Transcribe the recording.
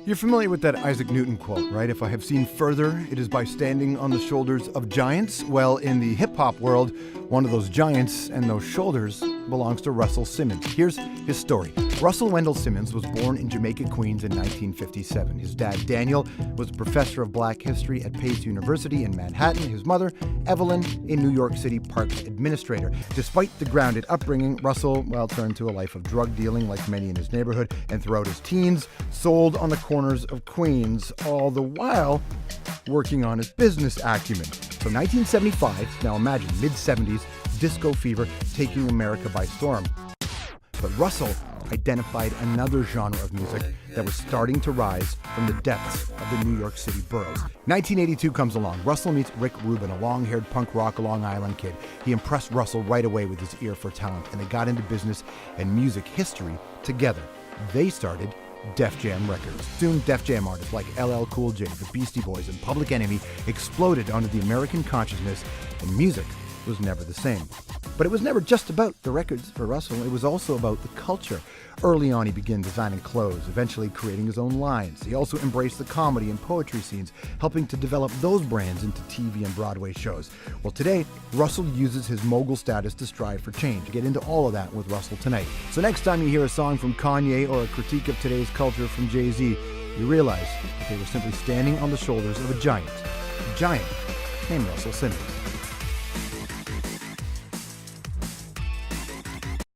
You're familiar with that Isaac Newton quote, right? If I have seen further, it is by standing on the shoulders of giants. Well, in the hip-hop world, one of those giants and those shoulders belongs to Russell Simmons. Here's his story. Russell Wendell Simmons was born in Jamaica, Queens in 1957. His dad, Daniel, was a professor of black history at Pace University in Manhattan. His mother, Evelyn, a New York City parks administrator. Despite the grounded upbringing, Russell, turned to a life of drug dealing like many in his neighborhood, and throughout his teens, sold on the corners of Queens, all the while working on his business acumen. So 1975, now imagine, mid-70s, disco fever taking America by storm. But Russell identified another genre of music that was starting to rise from the depths of the New York City boroughs. 1982 comes along. Russell meets Rick Rubin, a long-haired punk rock Long Island kid. He impressed Russell right away with his ear for talent, and they got into business and music history together. They started Def Jam Records. Soon, Def Jam artists like LL Cool J, the Beastie Boys, and Public Enemy exploded onto the American consciousness, and music was never the same. But it was never just about the records for Russell, it was also about the culture. Early on, he began designing clothes, eventually creating his own lines. He also embraced the comedy and poetry scenes, helping to develop those brands into TV and Broadway shows. Well, today, Russell uses his mogul status to strive for change. Get into all of that with Russell tonight. So next time you hear a song from Kanye or a critique of today's culture from Jay-Z, you realize that they were simply standing on the shoulders of a giant named Russell Simmons.